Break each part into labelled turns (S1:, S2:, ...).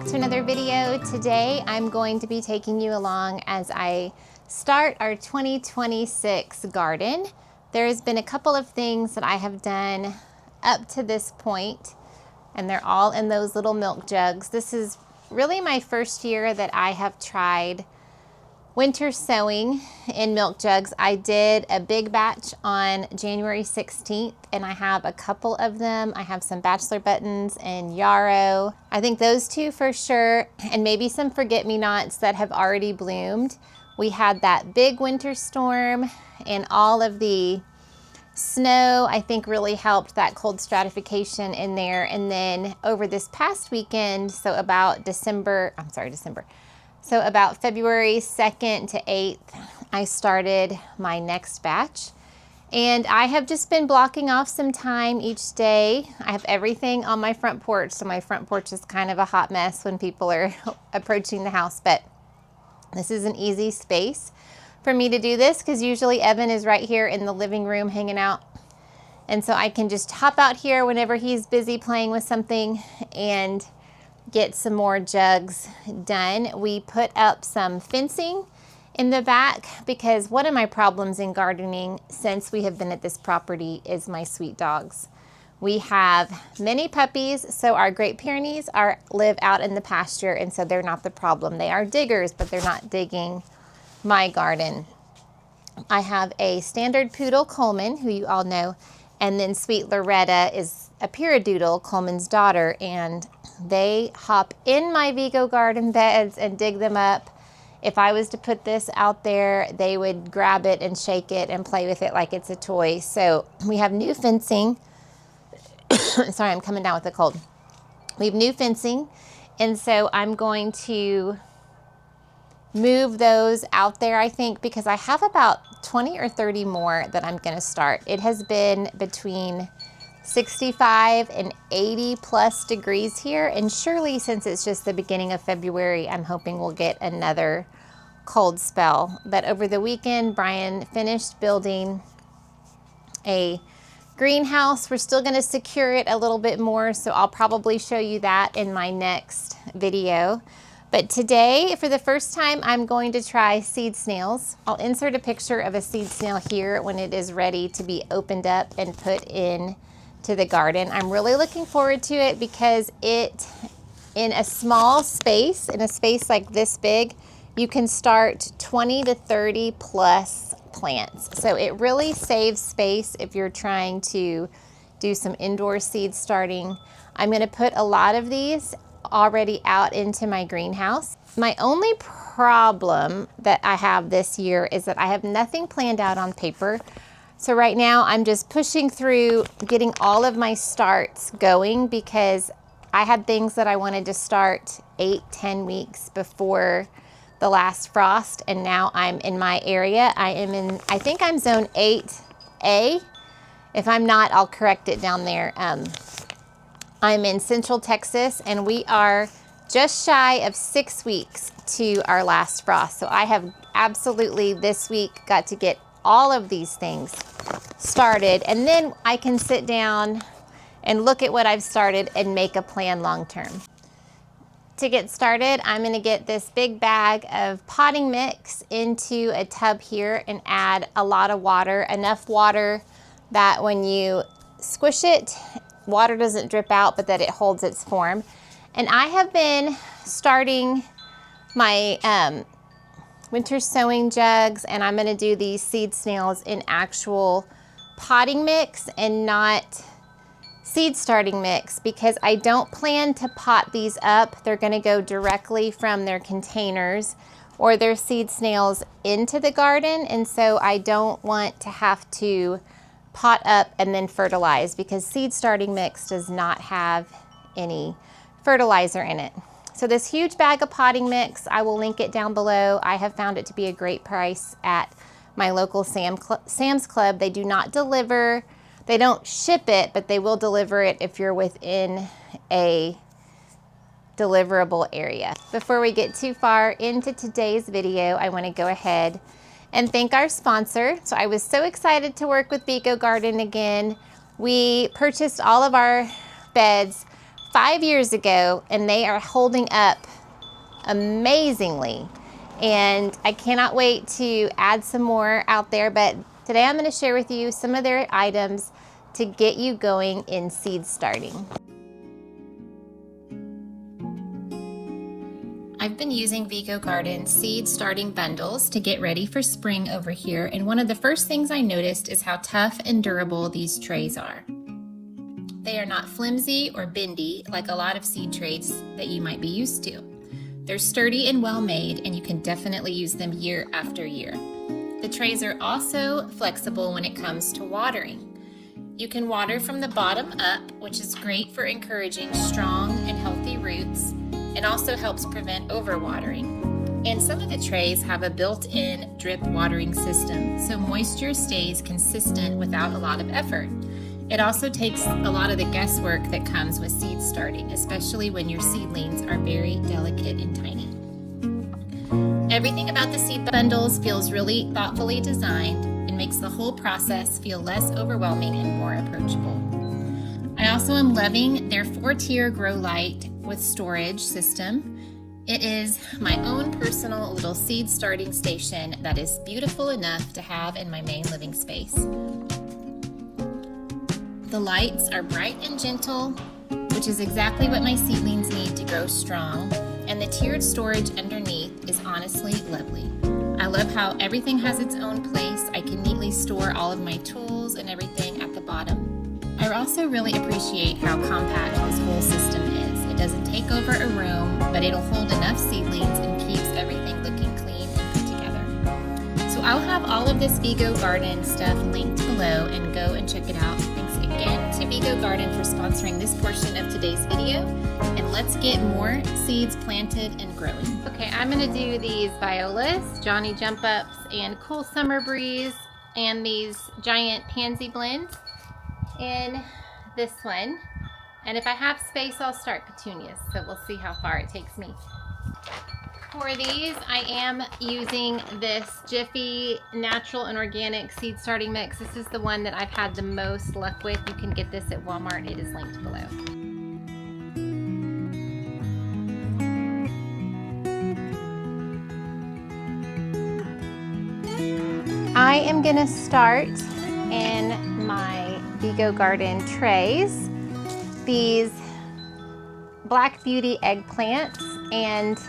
S1: to another video. Today I'm going to be taking you along as I start our 2026 garden. There's been a couple of things that I have done up to this point, and they're all in those little milk jugs. This is really my first year that I have tried winter sowing in milk jugs. I did a big batch on January 16th, and I have a couple of them. I have some bachelor buttons and yarrow. I think those two for sure, and maybe some forget-me-nots that have already bloomed. We had that big winter storm, and all of the snow I think really helped that cold stratification in there. And then over this past weekend, so about so about February 2nd to 8th, I started my next batch. And I have just been blocking off some time each day. I have everything on my front porch, so my front porch is kind of a hot mess when people are approaching the house, but this is an easy space for me to do this because usually Evan is right here in the living room hanging out. And so I can just hop out here whenever he's busy playing with something and get some more jugs done. We put up some fencing in the back because one of my problems in gardening since we have been at this property is my sweet dogs. We have many puppies, so our Great Pyrenees live out in the pasture, and so they're not the problem. They are diggers, but they're not digging my garden. I have a standard poodle, Coleman, who you all know, and then sweet Loretta is a Piradoodle, Coleman's daughter, and they hop in my Vego Garden beds and dig them up. If I was to put this out there, they would grab it and shake it and play with it like it's a toy. So we have new fencing. Sorry, I'm coming down with a cold. We have new fencing, and so I'm going to move those out there, I think, because I have about 20 or 30 more that I'm going to start. It has been between 65 and 80 plus degrees here, and surely since it's just the beginning of February, I'm hoping we'll get another cold spell. But over the weekend, Brian finished building a greenhouse. We're still going to secure it a little bit more, so I'll probably show you that in my next video. But today, for the first time, I'm going to try seed snails. I'll insert a picture of a seed snail here when it is ready to be opened up and put in to the garden. I'm really looking forward to it because in a small space, in a space like this big, you can start 20 to 30 plus plants. So it really saves space if you're trying to do some indoor seed starting. I'm going to put a lot of these already out into my greenhouse. My only problem that I have this year is that I have nothing planned out on paper. So right now I'm just pushing through getting all of my starts going because I had things that I wanted to start 8-10 weeks before the last frost, and now I'm in my area. I think I'm zone 8A. If I'm not, I'll correct it down there. I'm in Central Texas, and we are just shy of 6 weeks to our last frost. So I have absolutely this week got to get all of these things started, and then I can sit down and look at what I've started and make a plan long term. To get started, I'm going to get this big bag of potting mix into a tub here and add a lot of water, enough water that when you squish it, water doesn't drip out, but that it holds its form. And I have been starting my winter sowing jugs, and I'm going to do these seed snails in actual potting mix and not seed starting mix because I don't plan to pot these up. They're going to go directly from their containers or their seed snails into the garden, and so I don't want to have to pot up and then fertilize because seed starting mix does not have any fertilizer in it. So this huge bag of potting mix, I will link it down below. I have found it to be a great price at my local Sam's Club. They do not deliver, they don't ship it, but they will deliver it if you're within a deliverable area. Before we get too far into today's video, I want to go ahead and thank our sponsor. So I was so excited to work with Vego Garden again. We purchased all of our beds 5 years ago, and they are holding up amazingly. And I cannot wait to add some more out there, but today I'm going to share with you some of their items to get you going in seed starting. I've been using Vego Garden seed starting bundles to get ready for spring over here, and one of the first things I noticed is how tough and durable these trays are. They are not flimsy or bendy like a lot of seed trays that you might be used to. They're sturdy and well made, and you can definitely use them year after year. The trays are also flexible when it comes to watering. You can water from the bottom up, which is great for encouraging strong and healthy roots, and also helps prevent overwatering. And some of the trays have a built-in drip watering system, so moisture stays consistent without a lot of effort. It also takes a lot of the guesswork that comes with seed starting, especially when your seedlings are very delicate and tiny. Everything about the seed bundles feels really thoughtfully designed and makes the whole process feel less overwhelming and more approachable. I also am loving their 4-tier grow light with storage system. It is my own personal little seed starting station that is beautiful enough to have in my main living space. The lights are bright and gentle, which is exactly what my seedlings need to grow strong, and the tiered storage underneath is honestly lovely. I love how everything has its own place. I can neatly store all of my tools and everything at the bottom. I also really appreciate how compact this whole system is. It doesn't take over a room, but it'll hold enough seedlings and keeps everything looking clean and put together. So I'll have all of this Vego Garden stuff linked below, and go and check it out. Thanks again to Vego Garden for sponsoring this portion of today's video, and let's get more seeds planted and growing. Okay, I'm gonna do these violas, Johnny Jump Ups, and Cool Summer Breeze, and these giant pansy blends in this one. And if I have space, I'll start petunias, so we'll see how far it takes me. For these, I am using this Jiffy Natural and Organic Seed Starting Mix. This is the one that I've had the most luck with. You can get this at Walmart. It is linked below. I am gonna start in my Vego Garden trays these Black Beauty eggplants, and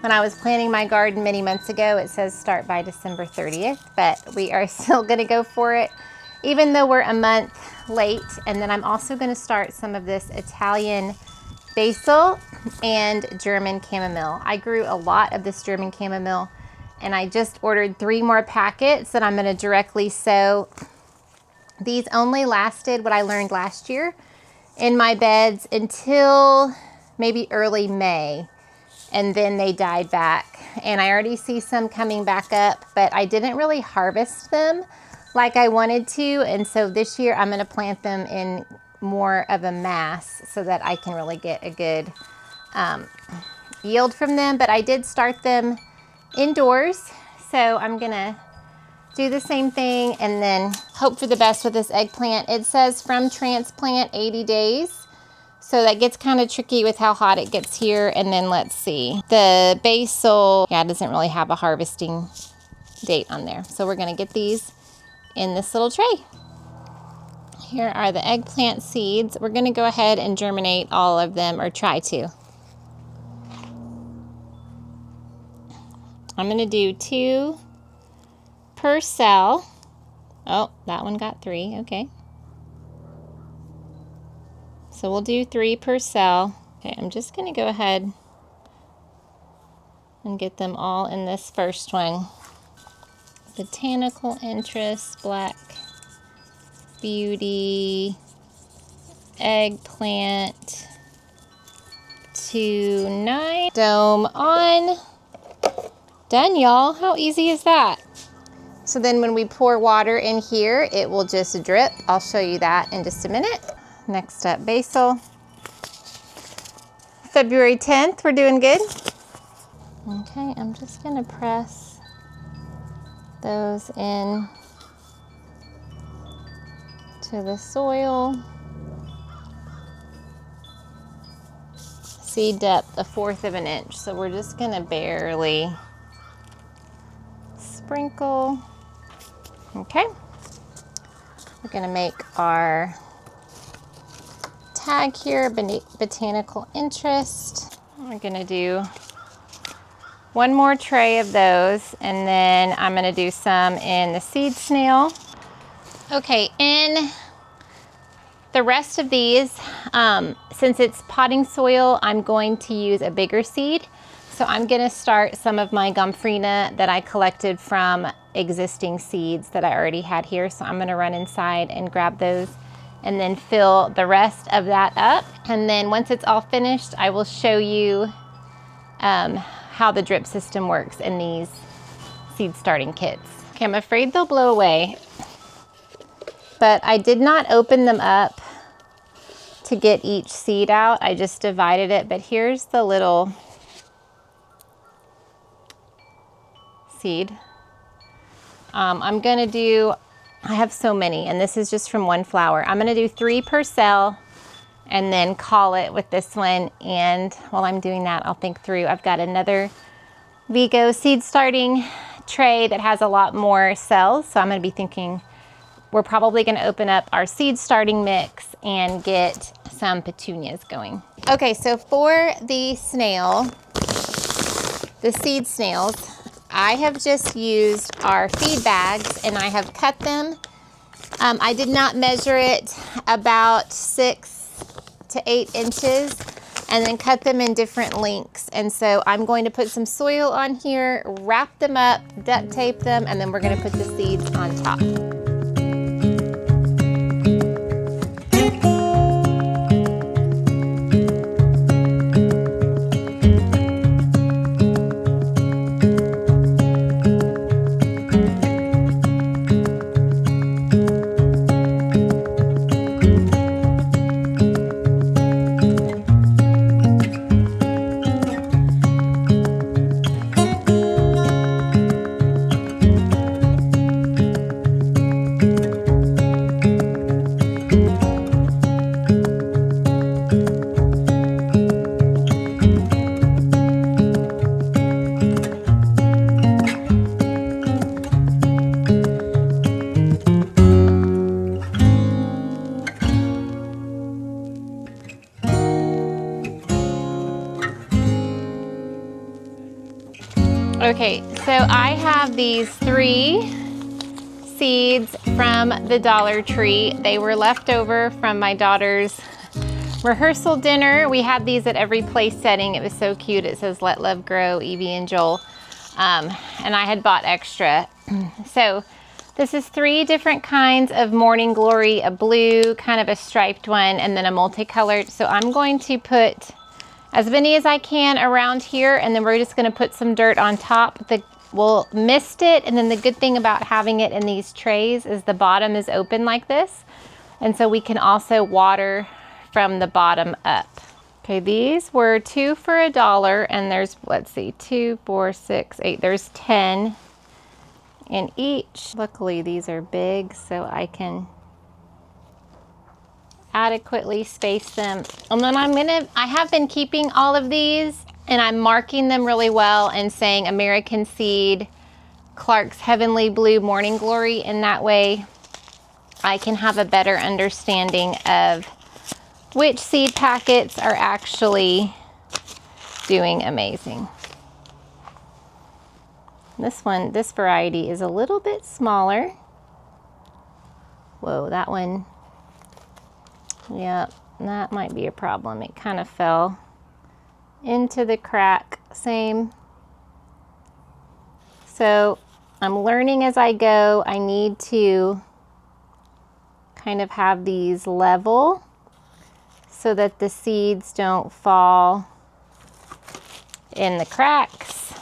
S1: when I was planning my garden many months ago, it says start by December 30th, but we are still gonna go for it, even though we're a month late. And then I'm also gonna start some of this Italian basil and German chamomile. I grew a lot of this German chamomile, and I just ordered 3 more packets that I'm gonna directly sow. These only lasted what I learned last year in my beds until maybe early May. And then they died back, and I already see some coming back up, but I didn't really harvest them like I wanted to, and so this year I'm going to plant them in more of a mass so that I can really get a good yield from them. But I did start them indoors, so I'm going to do the same thing and then hope for the best with this eggplant. It says from transplant 80 days. So that gets kind of tricky with how hot it gets here. And then let's see, the basil, yeah, it doesn't really have a harvesting date on there. So we're gonna get these in this little tray. Here are the eggplant seeds. We're gonna go ahead and germinate all of them, or try to. I'm gonna do 2 per cell. Oh, that one got 3, okay. So we'll do 3 per cell. Okay, I'm just gonna go ahead and get them all in this first one. Botanical Interest, Black Beauty, Eggplant, 2-9, Dome on. Done, y'all. How easy is that? So then when we pour water in here, it will just drip. I'll show you that in just a minute. Next up, basil. February 10th, we're doing good. Okay, I'm just gonna press those in to the soil. seed depth 1/4 of an inch. So we're just gonna barely sprinkle. Okay. We're gonna make our tag here, botanical interest. We're gonna do one more tray of those, and then I'm gonna do some in the seed snail. Okay, in the rest of these, since it's potting soil, I'm going to use a bigger seed. So I'm gonna start some of my gomphrena that I collected from existing seeds that I already had here. So I'm gonna run inside and grab those and then fill the rest of that up. And then once it's all finished, I will show you how the drip system works in these seed starting kits. Okay, I'm afraid they'll blow away, but I did not open them up to get each seed out. I just divided it, but here's the little seed. I'm gonna do, I have so many, and this is just from one flower. I'm gonna do 3 per cell and then call it with this one. And while I'm doing that, I'll think through. I've got another Vego seed starting tray that has a lot more cells. So I'm gonna be thinking, we're probably gonna open up our seed starting mix and get some petunias going. Okay, so for the snail, the seed snails, I have just used our feed bags and I have cut them. I did not measure it, about 6 to 8 inches, and then cut them in different lengths. And so I'm going to put some soil on here, wrap them up, duct tape them, and then we're gonna put the seeds on top. Okay, so I have these 3 seeds from the Dollar Tree. They were left over from my daughter's rehearsal dinner. We had these at every place setting. It was so cute. It says Let Love Grow, Evie and Joel. And I had bought extra. So this is 3 different kinds of Morning Glory, a blue, kind of a striped one, and then a multicolored. So I'm going to put as many as I can around here, and then we're just gonna put some dirt on top. We'll mist it, and then the good thing about having it in these trays is the bottom is open like this, and so we can also water from the bottom up. Okay, these were 2 for $1, and there's, let's see, 2, 4, 6, 8, there's 10 in each. Luckily these are big, so I can adequately space them. And then I have been keeping all of these, and I'm marking them really well and saying American Seed, Clark's Heavenly Blue, Morning Glory, and that way I can have a better understanding of which seed packets are actually doing amazing. This variety is a little bit smaller. Whoa, that one, yeah, that might be a problem. It kind of fell into the crack. Same. So I'm learning as I go. I need to kind of have these level so that the seeds don't fall in the cracks.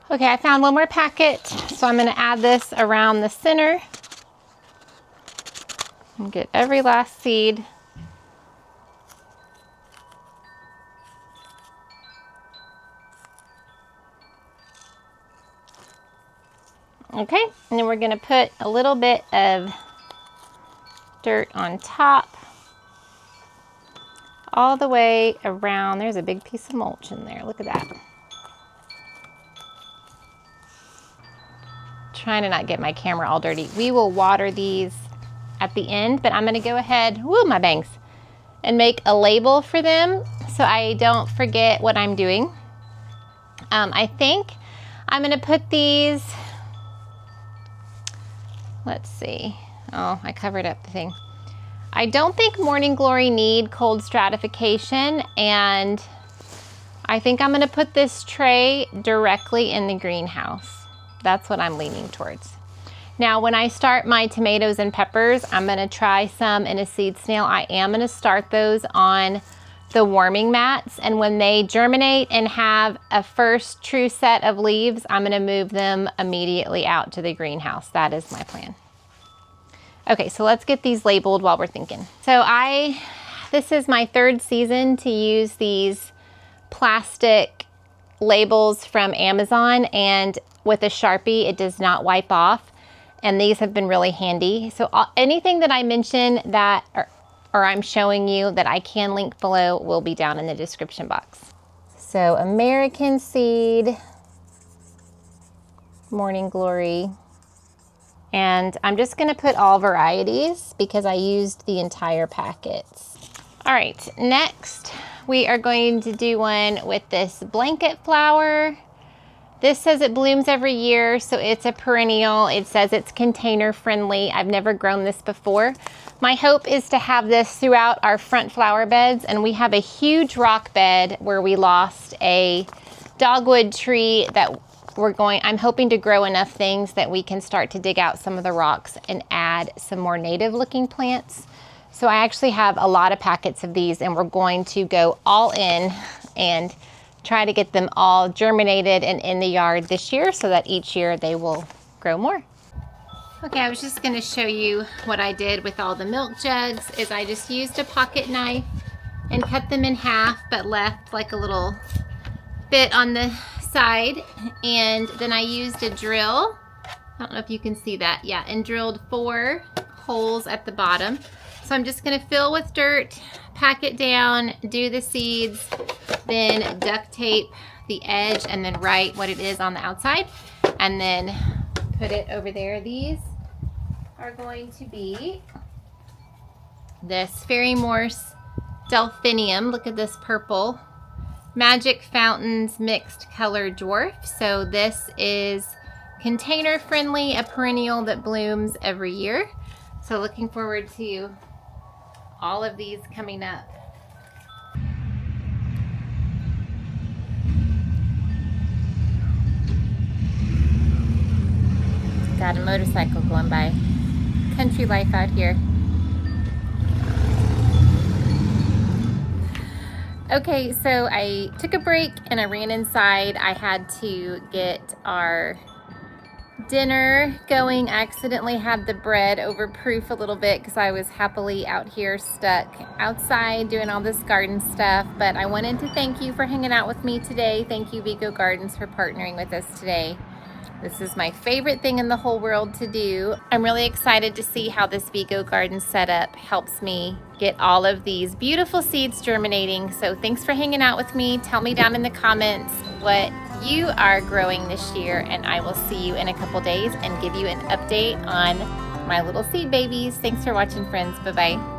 S1: Okay, I found one more packet, so I'm going to add this around the center and get every last seed. Okay, and then we're going to put a little bit of dirt on top. all the way around. There's a big piece of mulch in there. Look at that. Trying to not get my camera all dirty. We will water these at the end, but I'm gonna go ahead, woo, my bangs, and make a label for them so I don't forget what I'm doing. I think I'm gonna put these, let's see. Oh, I covered up the thing. I don't think Morning Glory need cold stratification, and I think I'm gonna put this tray directly in the greenhouse. That's what I'm leaning towards. Now, when I start my tomatoes and peppers, I'm gonna try some in a seed snail. I am gonna start those on the warming mats, and when they germinate and have a first true set of leaves, I'm gonna move them immediately out to the greenhouse. That is my plan. Okay, so let's get these labeled while we're thinking. So this is my third season to use these plastic labels from Amazon, and with a Sharpie, it does not wipe off. And these have been really handy. So anything that I mention that, or I'm showing you that I can link below, will be down in the description box. So American Seed, Morning Glory, and I'm just gonna put all varieties because I used the entire packets. All right, next we are going to do one with this blanket flower. This says it blooms every year, so it's a perennial. It says it's container friendly. I've never grown this before. My hope is to have this throughout our front flower beds, and we have a huge rock bed where we lost a dogwood tree that I'm hoping to grow enough things that we can start to dig out some of the rocks and add some more native looking plants. So I actually have a lot of packets of these, and we're going to go all in and try to get them all germinated and in the yard this year so that each year they will grow more. Okay, I was just gonna show you what I did with all the milk jugs. Is I just used a pocket knife and cut them in half, but left like a little bit on the side. And then I used a drill. I don't know if you can see that. Yeah, and drilled 4 holes at the bottom. So I'm just gonna fill with dirt, pack it down, do the seeds, then duct tape the edge and then write what it is on the outside, and then put it over there. These are going to be this Fairy Morse Delphinium. Look at this purple. Magic Fountains Mixed Color Dwarf. So this is container friendly, a perennial that blooms every year. So looking forward to all of these coming up. Got a motorcycle going by. Country life out here. Okay, so I took a break and I ran inside. I had to get our dinner going. I accidentally had the bread overproof a little bit because I was happily out here stuck outside doing all this garden stuff. But I wanted to thank you for hanging out with me today. Thank you, Vego Gardens, for partnering with us today. This is my favorite thing in the whole world to do. I'm really excited to see how this Vego Garden setup helps me get all of these beautiful seeds germinating. So thanks for hanging out with me. Tell me down in the comments what you are growing this year, and I will see you in a couple days and give you an update on my little seed babies. Thanks for watching, friends. Bye-bye.